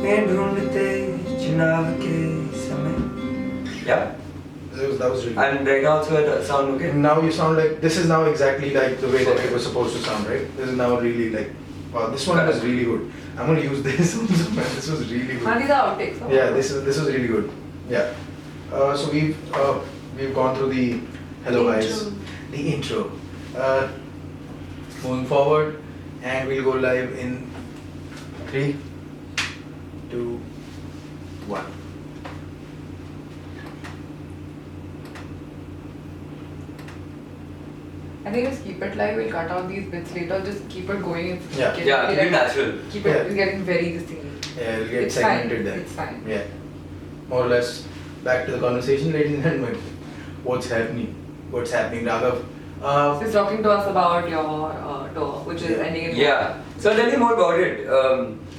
मैं ढूंढते चुनाव के समय. Yeah. That was really. And right now also I sound okay. Now you sound like this is now exactly like the way that it was supposed to sound, right? This is now really like wow. This one was really good. I'm gonna use this also, man. This was really good. These are outtakes. Yeah, this was really good. Yeah. So we've gone through the hello guys, the intro. Moving forward, and we'll go live in 3, 2, 1. I think just keep it live. We'll cut out these bits later. Just keep it going. Yeah. Yeah, keep it natural. Keep it. It's getting very this thing. Yeah, it'll get It's segmented fine. then. It's fine. Yeah. More or less back to the conversation, ladies and gentlemen. What's happening? What's happening, Raghav? So he's talking to us about your tour, which is ending in Yeah. So I'll tell you more about it.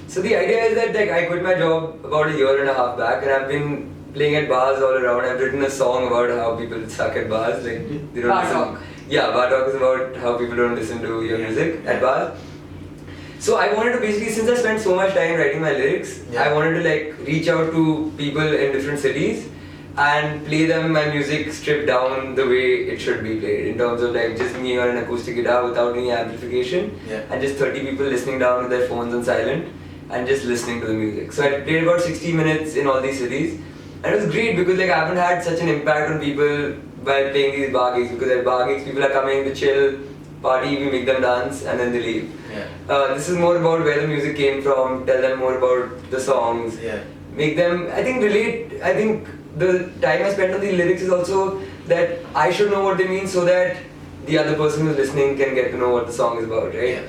So the idea is that like I quit my job about a year and a half back, and I've been playing at bars all around. I've written a song about how people suck at bars, like they don't Bar listen. talk. Yeah, bar talk is about how people don't listen to your music at bars. So I wanted to basically, since I spent so much time writing my lyrics, I wanted to like reach out to people in different cities and play them my music stripped down the way it should be played, in terms of like just me on an acoustic guitar without any amplification, and just 30 people listening down with their phones on silent and just listening to the music. So I played about 60 minutes in all these cities, and it was great because like I haven't had such an impact on people by playing these bar gigs, because at bar gigs people are coming to chill, party, we make them dance and then they leave. This is more about where the music came from, tell them more about the songs, make them, I think, relate. I think the time I spent on the lyrics is also that I should know what they mean so that the other person who's listening can get to know what the song is about, right?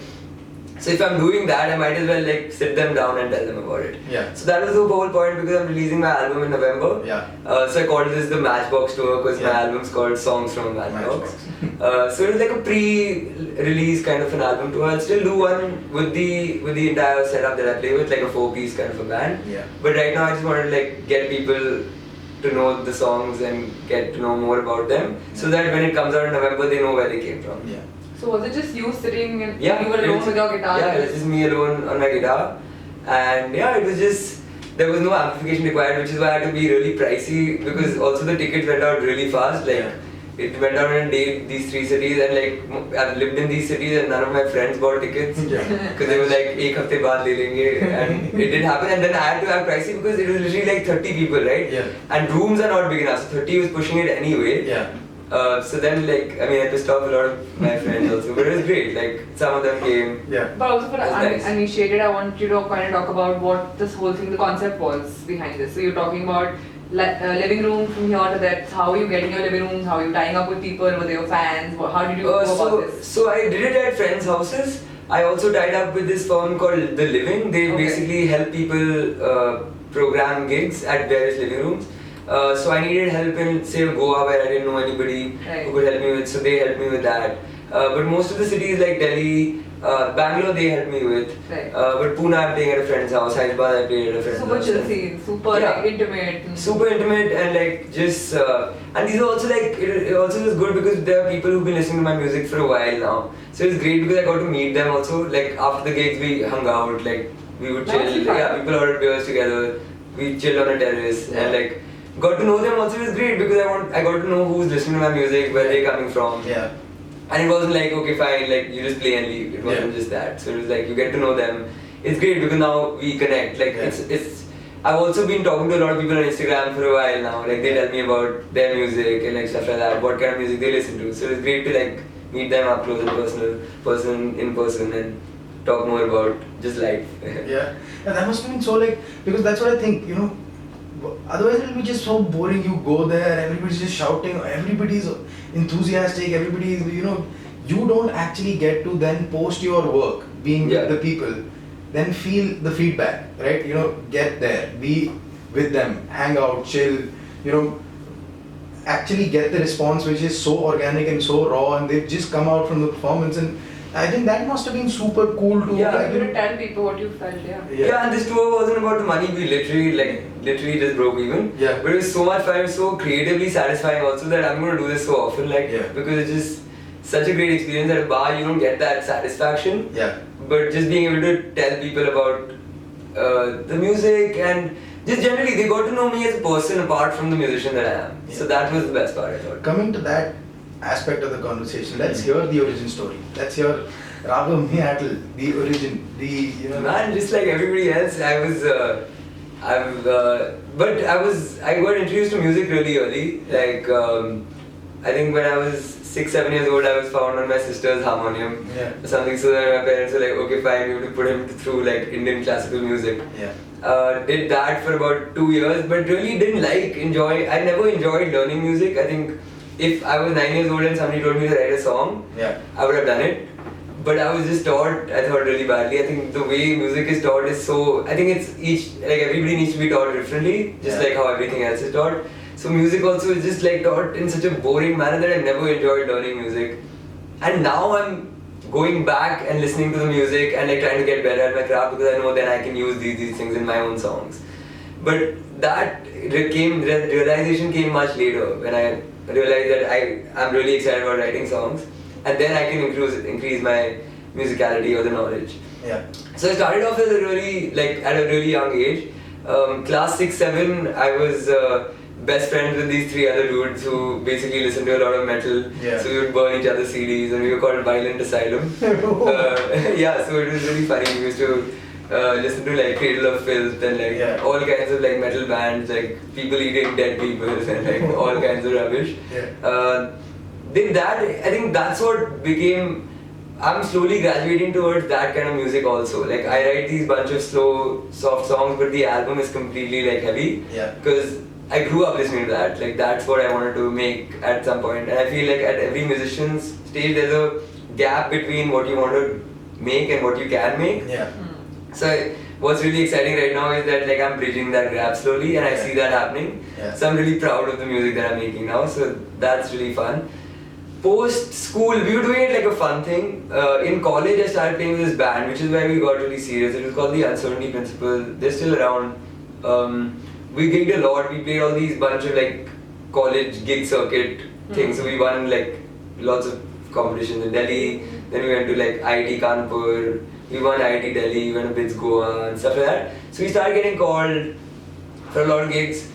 So if I'm doing that, I might as well like sit them down and tell them about it. So that was the whole point, because I'm releasing my album in November. So I called this the Matchbox Tour because my album's called Songs from a Matchbox. So it was like a pre-release kind of an album tour. I'll still do one with the entire setup that I play with, like a 4-piece kind of a band. But right now I just wanted to like get people to know the songs and get to know more about them, so that when it comes out in November they know where they came from. So was it just you sitting and you were alone with your guitar? Yeah, it was just me alone on my guitar, and it was just, there was no amplification required, which is why I had to be really pricey, because also the tickets went out really fast. Like it went out in a day, these 3 cities, and like I've lived in these cities and none of my friends bought tickets because they were like ek hafte baad le lenge, and it didn't happen. And then I had to have pricey because it was literally like 30 people, right? And rooms are not big enough, so 30 was pushing it anyway. So then like, I mean, I pissed off a lot of my friends also, but it was great, like some of them came. But also for uninitiated, I want you to kind of talk about what this whole thing, the concept was behind this. So you're talking about living room from here to that, how are you getting your living rooms, how are you tying up with people, were they your fans, how did you go about this? So I did it at friends' houses. I also tied up with this firm called The Living. They basically help people program gigs at various living rooms. So I needed help in, say, Goa, where I didn't know anybody who could help me with, so they helped me with that. But most of the cities like Delhi, Bangalore, they helped me with. But Pune, I'm playing at a friend's house. Hyderabad, I played at a friend's house. Super chill scene, super like, intimate. Super intimate, and like just, and these are also like, it also was good because there are people who've been listening to my music for a while now. So it's great because I got to meet them also. Like after the gigs, we hung out, like we would chill. People ordered beers together. We chilled on a terrace and like got to know them also. It was great because I got to know who's listening to my music, where they're coming from. And it wasn't like, okay fine, like you just play and leave. It wasn't just that. So it was like you get to know them. It's great because now we connect. Like it's I've also been talking to a lot of people on Instagram for a while now. Like they tell me about their music and like stuff like that, what kind of music they listen to. So it's great to like meet them up close and personal, in person, and talk more about just life. And that must have been so like, because that's what I think, you know. Otherwise it'll be just so boring. You go there, everybody's just shouting, everybody's enthusiastic, everybody's, you know, you don't actually get to then post your work, being with the people, then feel the feedback, right? You know, get there, be with them, hang out, chill, you know, actually get the response which is so organic and so raw, and they've just come out from the performance, and I think that must have been super cool to like, you to tell people what you felt. And this tour wasn't about the money. We literally just broke even. But it was so much fun. It was so creatively satisfying also that I'm going to do this so often, like because it's just such a great experience. At a bar you don't get that satisfaction. But just being able to tell people about the music, and just generally they got to know me as a person apart from the musician that I am. So that was the best part, I thought. Coming to that aspect of the conversation, let's hear the origin story. Let's hear Raghav Meattle, the origin, Man, just like everybody else, I got introduced to music really early. Like, I think when I was 6-7 years old, I was found on my sister's harmonium or something. So then my parents were like, okay, fine, we have to put him through like Indian classical music. Did that for about 2 years, but really I never enjoyed learning music. I think if I was 9 years old and somebody told me to write a song, I would have done it. But I was just taught, I thought, really badly. I think the way music is taught is I think it's everybody needs to be taught differently, just like how everything else is taught. So music also is just like taught in such a boring manner that I never enjoyed learning music. And now I'm going back and listening to the music and like trying to get better at my craft, because I know then I can use these things in my own songs. But that realization came much later, when I realized that I'm really excited about writing songs, and then I can increase my musicality or the knowledge. So I started off at a really young age. Class 6-7, I was best friends with these 3 other dudes who basically listened to a lot of metal. So we would burn each other's CDs, and we were called Violent Asylum. So it was really funny. We used to listen to like Cradle of Filth and like all kinds of like metal bands, like people eating dead people and like all kinds of rubbish. Did that, I think that's what became, I'm slowly graduating towards that kind of music also. Like I write these bunch of slow, soft songs, but the album is completely like heavy. Because I grew up listening to that. Like that's what I wanted to make at some point. And I feel like at every musician's stage there's a gap between what you want to make and what you can make. So what's really exciting right now is that like I'm bridging that gap slowly, and I see that happening. So I'm really proud of the music that I'm making now. So that's really fun. Post school, we were doing it like a fun thing. In college, I started playing with this band, which is where we got really serious. It was called the Uncertainty Principle. They're still around. We gigged a lot. We played all these bunch of like college gig circuit things. So we won like lots of competitions in Delhi. Then we went to like IIT Kanpur. We won IIT Delhi. We went to BITS Goa and stuff like that. So we started getting called for a lot of gigs.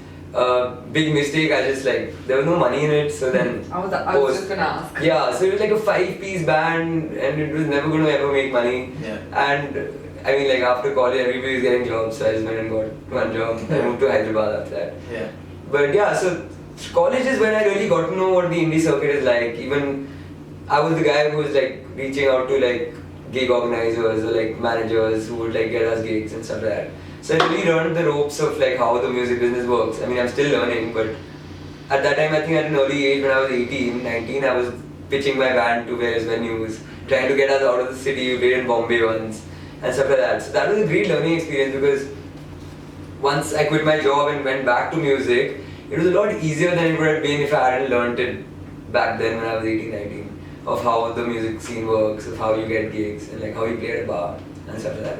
Big mistake, I just like, there was no money in it, so then I was just gonna ask. So it was like a 5-piece band, and it was never going to ever make money. And I mean, like after college, everybody was getting jobs, so I just went and got one job. I moved to Hyderabad after that. But so college is when I really got to know what the indie circuit is like. Even I was the guy who was like reaching out to like gig organizers or like managers who would like get us gigs and stuff like that. So I really learned the ropes of like how the music business works. I mean, I'm still learning, but at that time, I think at an early age, when I was 18, 19, I was pitching my band to various venues, trying to get us out of the city. We played in Bombay once and stuff like that. So that was a great learning experience, because once I quit my job and went back to music, it was a lot easier than it would have been if I hadn't learned it back then when I was 18, 19, of how the music scene works, of how you get gigs, and like how you play at a bar and stuff like that.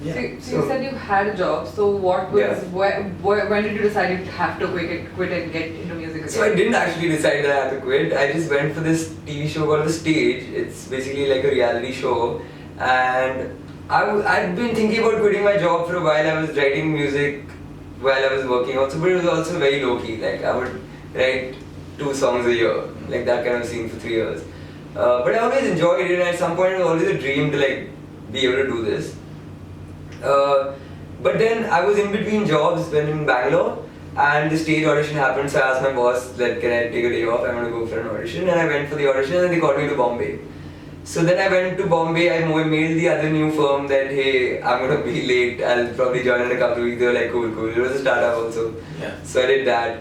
So you said you had a job. So what was when did you decide you have to quit and get into music again? So I didn't actually decide that I had to quit. I just went for this TV show called The Stage. It's basically like a reality show, and I'd been thinking about quitting my job for a while. I was writing music while I was working also, but it was also very low key. Like I would write 2 songs a year, like that kind of scene for 3 years. But I always enjoyed it, and at some point it was always a dream to like be able to do this. But then I was in between jobs when in Bangalore, and the stage audition happened, so I asked my boss, like, can I take a day off? I want to go for an audition, and I went for the audition, and they called me to Bombay. So then I went to Bombay. I mailed the other new firm that, hey, I'm going to be late, I'll probably join in a couple of weeks. They were like, cool. It was a startup also. So I did that.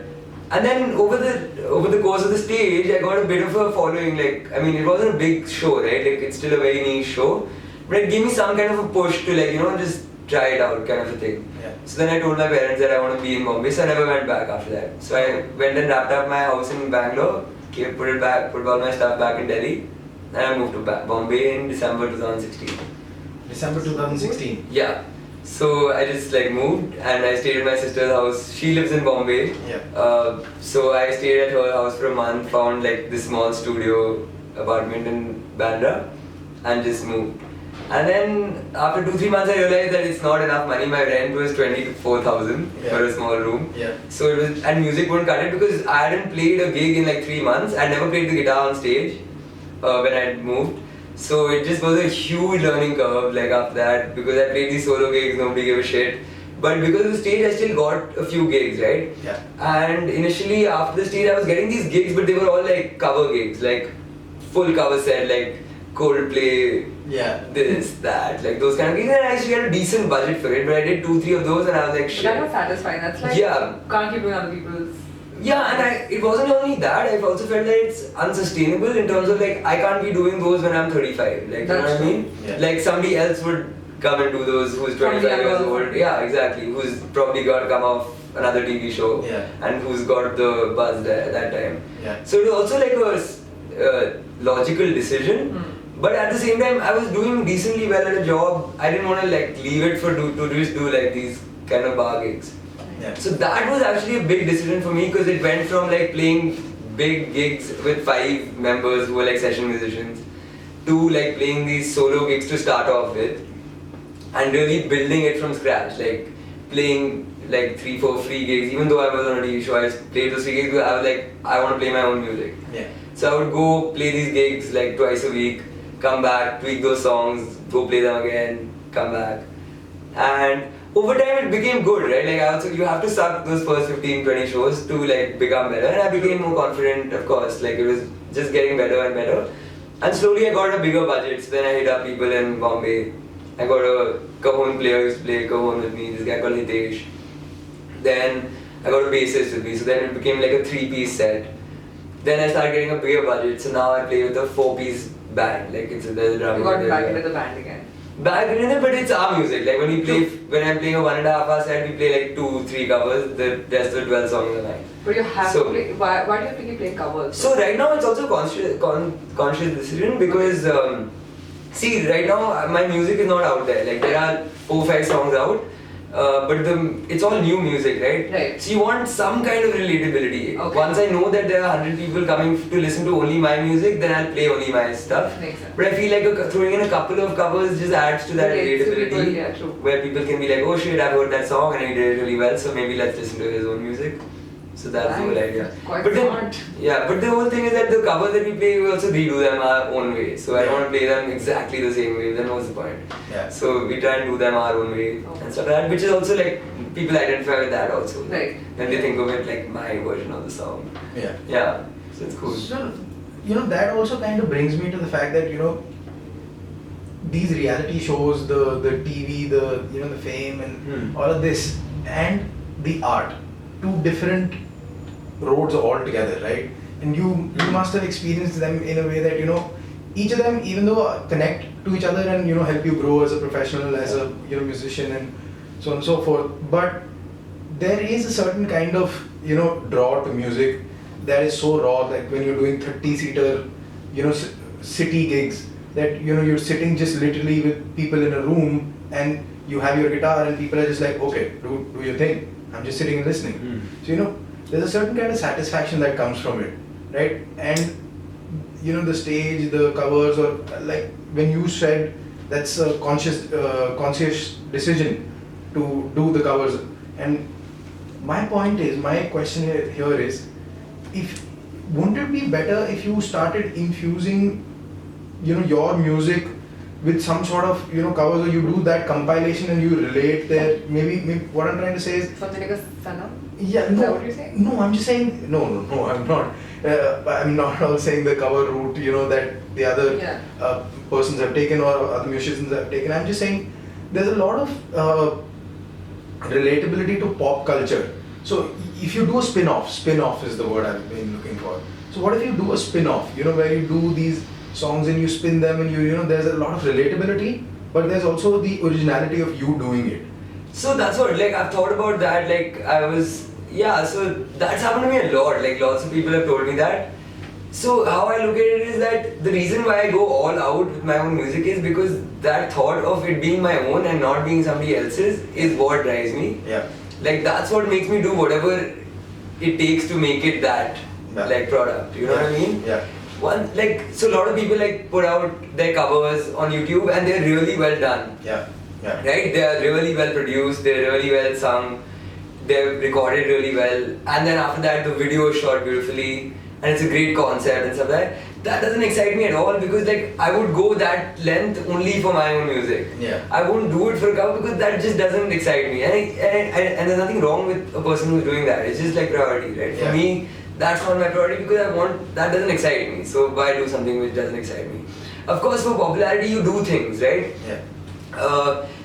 And then over the course of the stage, I got a bit of a following. Like, I mean, it wasn't a big show, right? Like, it's still a very niche show, but it gave me some kind of a push to, like, just try it out, kind of a thing. So then I told my parents that I want to be in Bombay, so I never went back after that. So I went and wrapped up my house in Bangalore, put all my stuff back in Delhi, and I moved to Bombay in December 2016. December 2016? Yeah. So I just like moved, and I stayed at my sister's house. She lives in Bombay. So I stayed at her house for a month, found like this small studio apartment in Bandra, and just moved. And then after 2-3 months I realized that it's not enough money. My rent was 24,000 for a small room. Yeah. So it was, and music wouldn't cut it because I hadn't played a gig in like 3 months. I never played the guitar on stage when I moved. So it just was a huge learning curve like after that, because I played these solo gigs, nobody gave a shit. But because of the stage, I still got a few gigs, right? Yeah. And initially after the stage, I was getting these gigs, but they were all like cover gigs, like full cover set, like Coldplay, this, that, like those kind of gigs. And I actually had a decent budget for it, but I did 2-3 of those and I was like, shit. But that was satisfying. That's like, can't keep doing other people's. Yeah, and it wasn't only that, I've also felt that it's unsustainable in terms of like, I can't be doing those when I'm 35, like, you know what I mean? Yeah. Like somebody else would come and do those who's 25 years old. Yeah, exactly. Who's probably got to come off another TV show and who's got the buzz there at that time. Yeah. So it was also like a logical decision. But at the same time, I was doing decently well at a job. I didn't want to like leave it to just do like these kind of bar gigs. Yeah. So that was actually a big decision for me, because it went from like playing big gigs with 5 members who were like session musicians to like playing these solo gigs to start off with, and really building it from scratch, like playing like 3-4 free gigs. Even though I was on a TV show, I played those free gigs because I was like, I want to play my own music. Yeah. So I would go play these gigs like twice a week, come back, tweak those songs, go play them again, come back. And over time it became good, right? Like you have to suck those first 15-20 shows to like become better, and I became more confident, of course. Like it was just getting better and better. And slowly I got a bigger budget, so then I hit up people in Bombay. I got a cajon player who used to play cajon with me, this guy called Hitesh. Then I got a bassist with me, so then it became like a 3-piece set. Then I started getting a bigger budget, so now I play with a 4-piece band. Like there's a drummer. You got back into the band again. Back in it, but it's our music. Like when I'm playing a 1.5 hour set, we play like 2-3 covers. The rest of the 12 songs a night. But you have to play. Why do you have to keep playing covers? So right now it's also conscious decision, because see, right now my music is not out there. Like there are 4-5 songs out, but it's all new music, right? Right. So you want some kind of relatability. Okay. Once I know that there are 100 people coming to listen to only my music, then I'll play only my stuff. Makes sense. But I feel like throwing in a couple of covers just adds to that relatability, people, yeah, true. where people can be like, oh shit, I've heard that song and he did it really well, so maybe let's listen to his own music. So that's the whole idea. Quite but smart. but the whole thing is that the covers that we play, we also redo them our own way. So I don't want to play them exactly the same way, then what's the point? Yeah. So we try and do them our own way and stuff like that, which is also like, people identify with that also. Right. When they think of it like my version of the song. Yeah. Yeah. So it's cool. So, that also kind of brings me to the fact that, these reality shows, the TV, the fame and all of this, and the art, 2 different roads altogether, right? And you must have experienced them in a way that, each of them, even though connect to each other and, help you grow as a professional, as a, musician and so on and so forth. But there is a certain kind of, draw to music that is so raw, that when you're doing 30-seater, city gigs, that, you're sitting just literally with people in a room and you have your guitar and people are just like, okay, do your thing. I'm just sitting and listening. So, there's a certain kind of satisfaction that comes from it, right? And, the stage, the covers, or like when you said that's a conscious decision to do the covers. And my question here is, wouldn't it be better if you started infusing, your music with some sort of, covers, or you do that compilation and you relate there? Maybe what I'm trying to say is something like a Sanam? Yeah, is that what you're saying? No, I'm just saying, no, I'm not. I'm not saying the cover route, that the other persons have taken or other musicians have taken. I'm just saying there's a lot of relatability to pop culture. So if you do a spin-off is the word I've been looking for. So what if you do a spin-off, where you do these songs and you spin them and there's a lot of relatability, but there's also the originality of you doing it. So that's what, like, I've thought about that, so that's happened to me a lot, like lots of people have told me that. So how I look at it is that the reason why I go all out with my own music is because that thought of it being my own and not being somebody else's is what drives me. Yeah. Like that's what makes me do whatever it takes to make it that like product, you know what I mean? Yeah. So a lot of people like put out their covers on YouTube and they're really well done. Yeah. Right? They are really well produced, they're really well sung, they're recorded really well, and then after that the video is shot beautifully and it's a great concept and stuff like that. That doesn't excite me at all because like I would go that length only for my own music. Yeah. I won't do it for a cover because that just doesn't excite me. And there's nothing wrong with a person who's doing that. It's just like priority, right? Yeah. For me, that's not my priority because that doesn't excite me. So why do something which doesn't excite me? Of course, for popularity, you do things, right? Yeah.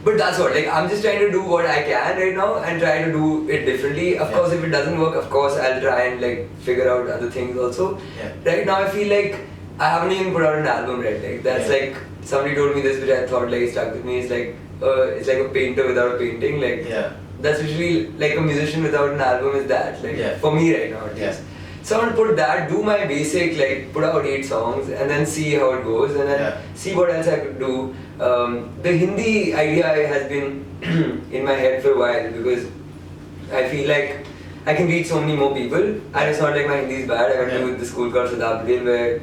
But that's what, like, I'm just trying to do what I can right now and try to do it differently. Of course, if it doesn't work, of course, I'll try and like figure out other things also. Yeah. Right now, I feel like I haven't even put out an album yet. Like, that's like, somebody told me this, which I thought like stuck with me. It's like a painter without a painting. Like, that's usually like a musician without an album is that. Like, for me right now at least. So I want to put that, do my basic, like put out 8 songs and then see how it goes and then see what else I could do. The Hindi idea has been in my head for a while because I feel like I can reach so many more people and it's not like my Hindi is bad. I went to the school called Sadabdil where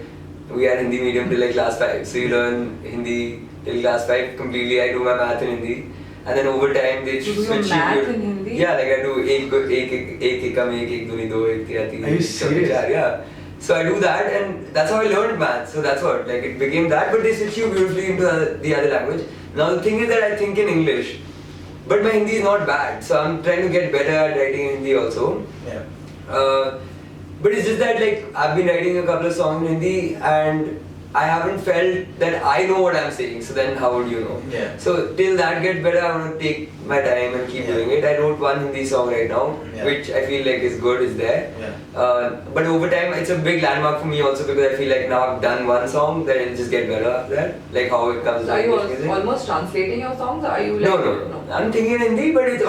we had Hindi medium till like class 5. So you learn Hindi till class 5 completely. I do my math in Hindi. And then over time they switch you. Math in Hindi? Yeah, like I do ek ekam ek, ek duni do, ek tiya teen. Are you serious? Yeah. So I do that and that's how I learned math. So that's what, like it became that, but they switch you beautifully into the other language. Now the thing is that I think in English, but my Hindi is not bad. So I'm trying to get better at writing in Hindi also. Yeah. But it's just that like I've been writing a couple of songs in Hindi and I haven't felt that I know what I'm saying, so then how would you know? Yeah. So till that gets better, I want to take my time and keep doing it. I wrote one Hindi song right now, which I feel like is good, is there. But over time, it's a big landmark for me also because I feel like now I've done one song, then it'll just get better after that. Like how it comes. So are you almost translating your songs, or are you like... No. I'm thinking in Hindi, but it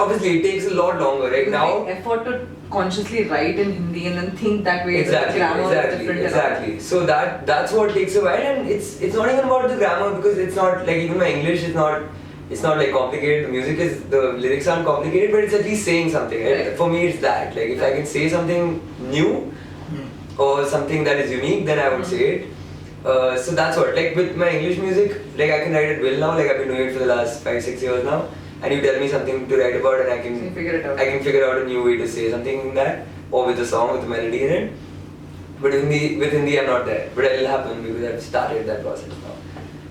takes a lot longer. Right now, effort to consciously write in Hindi and then think that way. Exactly. So that's what takes a while, and it's not even about the grammar because it's not like even my English is not like complicated. The lyrics aren't complicated, but it's at least saying something. Right? For me, it's that. Like if I can say something new or something that is unique, then I would say it. So that's what. Like with my English music, like I can write at will now. Like I've been doing it for the last 5-6 years now. And you tell me something to write about and I can figure out a new way to say something in that, or with a song with a melody in it. But with Hindi I'm not there. But it'll happen because I've started that process now.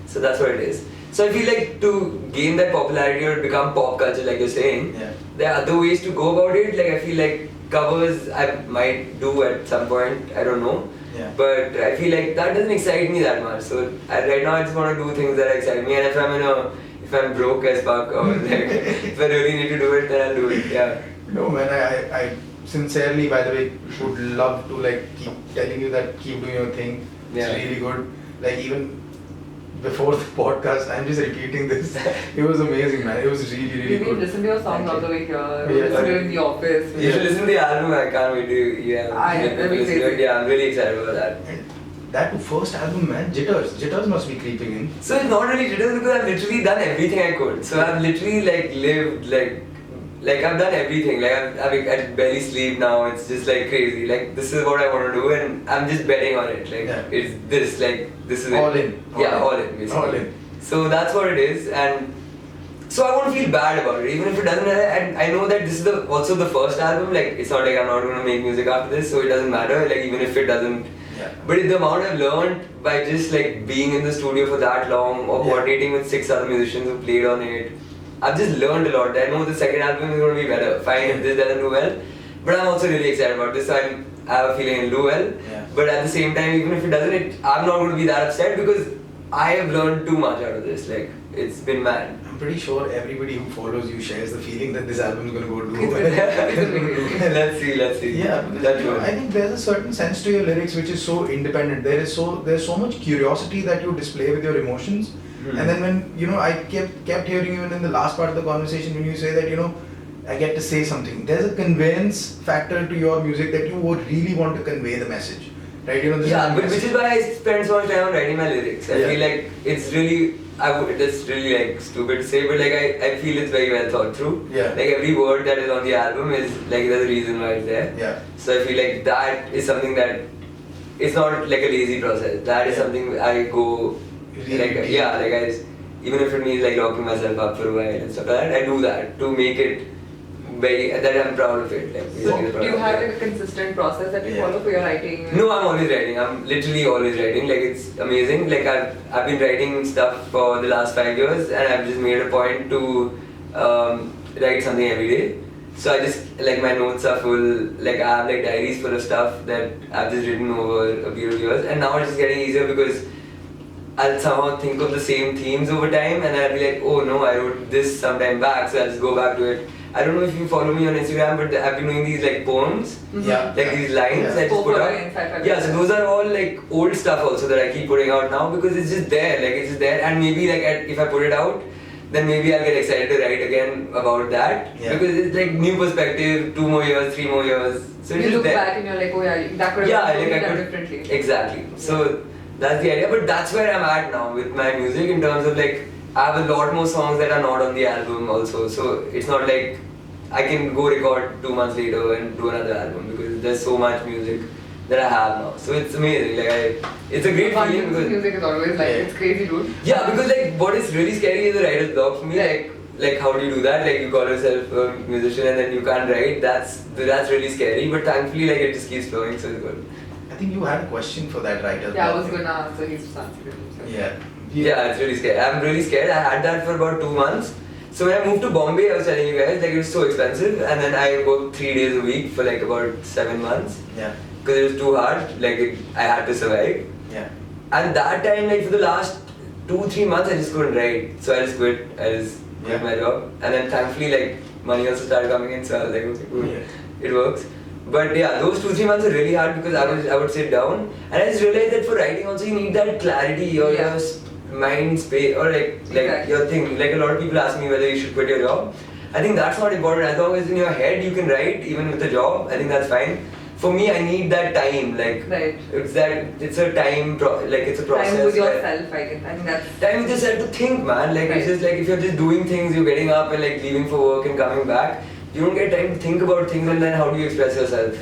So that's what it is. So I feel like to gain that popularity or become pop culture like you're saying, there are other ways to go about it. Like I feel like covers I might do at some point, I don't know. But I feel like that doesn't excite me that much. So right now I just want to do things that excite me, and if I'm broke as fuck or like if I really need to do it, then I'll do it. Yeah. No man, I sincerely, by the way, would love to like keep telling you that keep doing your thing. It's really good. Like even before the podcast, I'm just repeating this. It was amazing, man. It was really good. You can listen to your songs all the way here. Listen to it in the office. You should listen to the album. I can't wait to. I'm really excited about that. And that first album, man, jitters must be creeping in. So it's not really jitters because I've literally done everything I could. So I've literally like lived like I've done everything. Like I barely sleep now. It's just like crazy. Like this is what I want to do, and I'm just betting on it. Like it's this. Like this is all it. In. All in. Basically. All in. So that's what it is, and so I won't feel bad about it, even if it doesn't. And I know that this is also the first album. Like it's not like I'm not going to make music after this, so it doesn't matter. Like even if it doesn't. But the amount I've learned by just like being in the studio for that long or coordinating with 6 other musicians who played on it, I've just learned a lot. I know the second album is going to be better. Fine if this doesn't do well, but I'm also really excited about this. So I have a feeling it'll do well. But at the same time, even if it doesn't, I'm not going to be that upset because I have learned too much out of this. Like it's been mad. I'm pretty sure everybody who follows you shares the feeling that this album is going to go do well. Let's see. Yeah, because, I think there's a certain sense to your lyrics which is so independent. There's so much curiosity that you display with your emotions. And then when I kept hearing you in the last part of the conversation when you say that I get to say something. There's a conveyance factor to your music that you would really want to convey the message, right? Which is why I spend so much time on writing my lyrics. I feel like it's really. That's really like stupid to say, but like I feel it's very well thought through. Like every word that is on the album is like there's a reason why it's there. So I feel like that is something that it's not like a lazy process. That is something I go Really like deep. yeah, like even if it means like locking myself up for a while and stuff like that, I do that to make it very that I'm proud of it. Like So basically the do you product, have yeah. like a consistent process that you Yeah. follow for your writing? No, I'm always writing. I'm literally always writing. Like it's amazing. Like I've been writing stuff for the last 5 years, and I've just made a point to write something every day. So I just like my notes are full. Like I have like diaries full of stuff that I've just written over a period of years, and now it's just getting easier because I'll somehow think of the same themes over time, and I'll be like, oh no, I wrote this sometime back, so I'll just go back to it. I don't know if you follow me on Instagram, but I've been doing these like poems, Yeah. like these lines Yeah. I just put out. Lines, I Yeah, so those are all like old stuff also that I keep putting out now because it's just there, like it's just there, and maybe like if I put it out, then maybe I'll get excited to write again about that Yeah. because it's like new perspective, 2 more years, 3 more years. So it's You just look there. back and you're like, oh yeah, that could have Yeah, been like I done could differently. exactly. So that's the idea, but that's where I'm at now with my music in terms of like I have a lot more songs that are not on the album also. So it's not like I can go record 2 months later and do another album because there's so much music that I have now. So it's amazing. Like it's a great feeling Abundance of because music is always like, it's crazy, dude. yeah, because like what is really scary is the writer's block for me. Like how do you do that? Like you call yourself a musician and then you can't write. That's really scary. But thankfully, like it just keeps flowing, so it's good. I think you had a question for that writer. Yeah, I was gonna answer his answer. Yeah. Yeah, it's really scary. I'm really scared. I had that for about 2 months. So when I moved to Bombay, I was telling you guys, like it was so expensive, and then I worked 3 days a week for like about 7 months Yeah. because it was too hard. Like I had to survive. Yeah. And that time, like for the last 2-3 months, I just couldn't write. So I just quit. I just quit my job, and then thankfully, like money also started coming in. So I was like, okay, cool, it works. But yeah, those 2-3 months are really hard because I would sit down and I just realized that for writing also you need that clarity or your mind space or like your thing. Like a lot of people ask me whether you should quit your job. I think that's not important. As long as in your head you can write even with a job, I think that's fine. For me, I need that time. Like it's a time it's a process. Time with yourself, I think that's time with yourself to think, man. Like it's just like if you're just doing things, you're getting up and like leaving for work and coming back. You don't get time to think about things, and then how do you express yourself?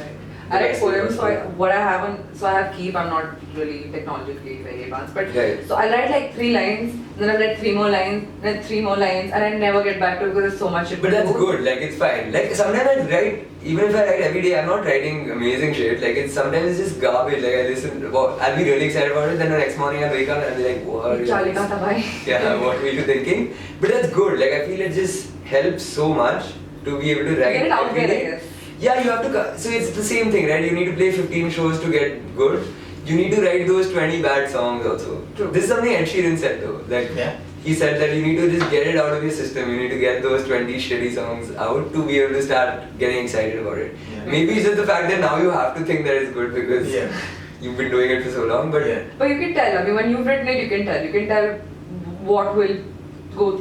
I write poems, so I have Keep. I'm not really technologically very advanced, but so I write like 3 lines, then I write 3 more lines, then 3 more lines, and I never get back to it because there's so much shit to But that's do. good. Like it's fine. Like sometimes I write, even if I write every day, I'm not writing amazing shit. Like it's sometimes it's just garbage. Like I listen, I'll be really excited about it. Then the next morning I wake up and I'll be like, what? Charlie Kata bhai. Yeah, what were you thinking? But that's good. Like I feel it just helps so much to be able to write. Get it out every there, I day. guess. Yeah, you have to. So it's the same thing, right? You need to play 15 shows to get good. You need to write those 20 bad songs also. True. This is something Ed Sheeran said though. Like he said that you need to just get it out of your system. You need to get those 20 shitty songs out to be able to start getting excited about it. Yeah. Maybe it's just the fact that now you have to think that it's good because you've been doing it for so long. But But you can tell. I mean, when you've written it, you can tell. You can tell what will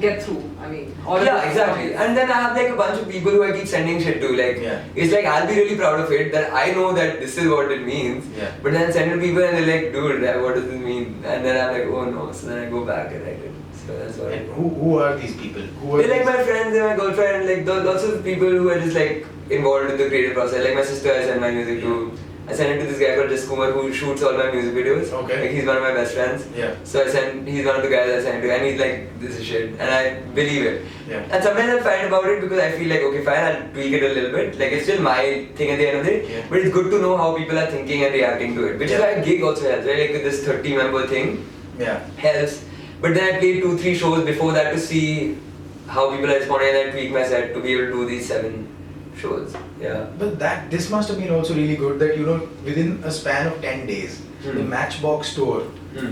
get through. I mean, all of yeah, those exactly. songs. And then I have like a bunch of people who I keep sending shit to. Like, it's like I'll be really proud of it that I know that this is what it means. Yeah. But then I send it to people and they're like, dude, what does this mean? And then I'm like, oh no. So then I go back and write it. So that's what. And who are these people? Who are They're like my friends, they're my girlfriend, like lots of people who are just like involved in the creative process. Like my sister, I send my music to. I sent it to this guy called Kumar who shoots all my music videos. Okay. Like he's one of my best friends. Yeah. So he's one of the guys I sent to, and he's like, this is shit, and I believe it. Yeah. And sometimes I fight about it because I feel like, okay, fine, I'll tweak it a little bit. Like it's still my thing at the end of the day. Yeah. But it's good to know how people are thinking and reacting to it. Which is why a gig also helps, right? Like with this 30-member thing. Yeah. Helps. But then I played 2-3 shows before that to see how people are responding, and I tweak my set to be able to do these 7 shows. Yeah. But this must have been also really good that within a span of 10 days, the Matchbox tour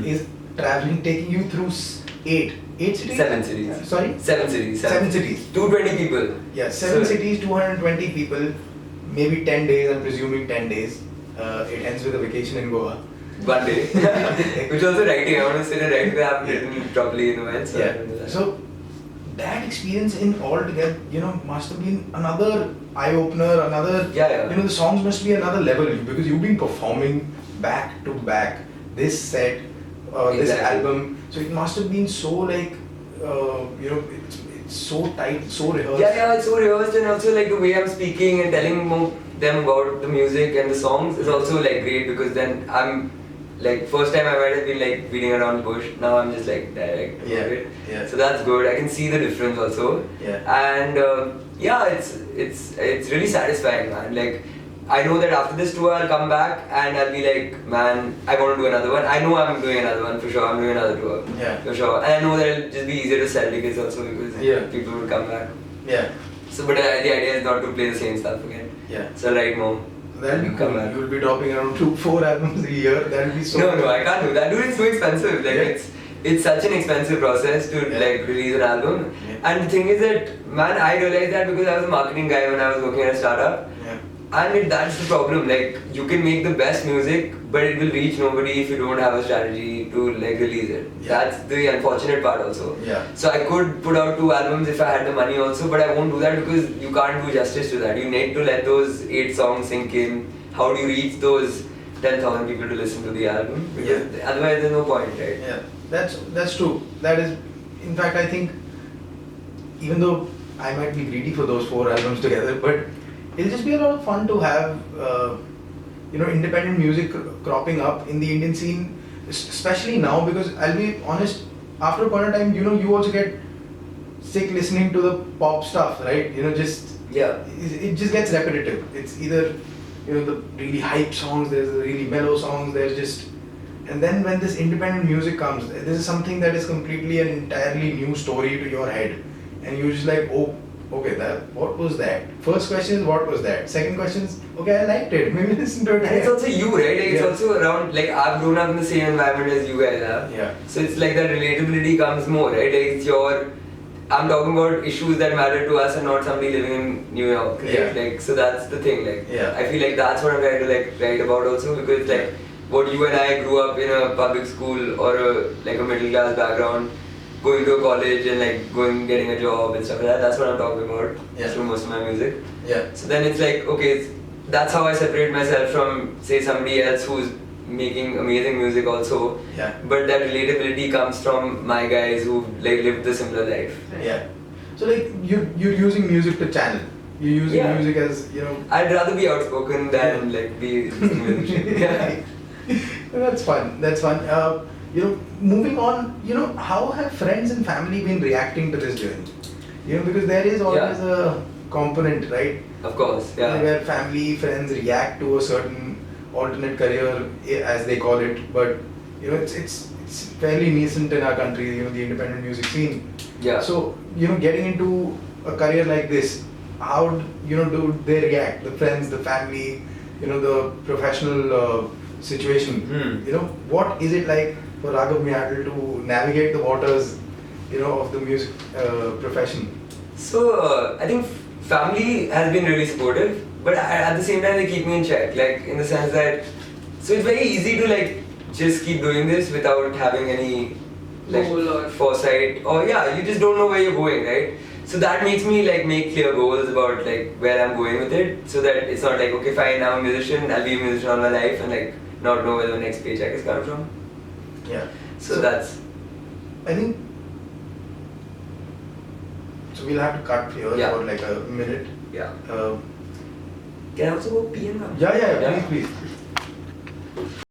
is taking you through 8 cities? 7 cities. Sorry? 7 cities. 7 cities. 220 people. Yeah, 7 cities, 220 people, maybe 10 days, I'm presuming 10 days. It ends with a vacation in Goa. One day. Which also writing. I want to sit and write because I haven't written properly in a while. So that experience in all together, must have been another eye-opener, another, the songs must be another level because you've been performing back to back this set, this album. So it must have been so like, so tight, so rehearsed. Yeah, it's so rehearsed, and also like the way I'm speaking and telling them about the music and the songs is also like great, because then I'm like, first time I might have been like beating around the bush. Now I'm just like direct. Yeah. So that's good. I can see the difference also. Yeah. And yeah, it's really satisfying, man. Like, I know that after this tour I'll come back and I'll be like, man, I want to do another one. I know I'm doing another one for sure. I'm doing another tour. Yeah. For sure. And I know that it'll just be easier to sell tickets also, because people will come back. Yeah. So, but the idea is not to play the same stuff again. Yeah. So write more. That'll be cool. You'll be dropping around 2-4 albums a year. That'll be so. No, I can't do that. Dude, it's so expensive. Like it's such an expensive process to like release an album. Yeah. And the thing is that, man, I realized that because I was a marketing guy when I was working at a startup. Yeah. And that's the problem. Like, you can make the best music, but it will reach nobody if you don't have a strategy to like release it. Yeah. That's the unfortunate part also. Yeah. So I could put out 2 albums if I had the money also, but I won't do that because you can't do justice to that. You need to let those 8 songs sink in. How do you reach those 10,000 people to listen to the album? Because otherwise there's no point, right? Yeah, that's true. That is, in fact, I think, even though I might be greedy for those 4 albums together, but it'll just be a lot of fun to have, independent music cropping up in the Indian scene, especially now, because I'll be honest, after a point of time, you also get sick listening to the pop stuff, right? It just gets repetitive. It's either, the really hype songs, there's the really mellow songs, and then when this independent music comes, this is something that is completely an entirely new story to your head, and you're just like, oh, okay, what was that? First question is, what was that? Second question is, okay, I liked it, maybe listen to it. And it's also you, right? Like, it's also around, like, I've grown up in the same environment as you guys have. Yeah. So it's like that relatability comes more, right? Like, I'm talking about issues that matter to us and not somebody living in New York, right? Yeah. Like, so that's the thing, like, Yeah. I feel like that's what I'm trying to like write about also, because like, what you and I grew up in a public school or a middle class background, going to a college and like getting a job and stuff like that, that's what I'm talking about through most of my music. Yeah. So then it's like, okay, that's how I separate myself from, say, somebody else who's making amazing music also. Yeah. But that relatability comes from my guys who like lived the simpler life. Yeah. So like you're using music to channel. You're using music as, I'd rather be outspoken than like be musician. Yeah. That's fun. Moving on, how have friends and family been reacting to this journey? Because there is always a component, right? Of course, yeah. Where family, friends react to a certain alternate career, as they call it, but it's fairly nascent in our country, the independent music scene. Yeah. So, getting into a career like this, how do they react? The friends, the family, the professional situation. What is it like for Raghav Meattle to navigate the waters, of the music profession? So I think family has been really supportive, but at the same time they keep me in check, like in the sense that, so it's very easy to like just keep doing this without having any like foresight, or you just don't know where you're going, right? So that makes me like make clear goals about like where I'm going with it, so that it's not like, okay, fine, I'm a musician, I'll be a musician all my life and like not know where the next paycheck is coming from. Yeah. So that's, I think, so we'll have to cut here for like a minute. Yeah. Uh, Can I also go pee and come? Yeah, please.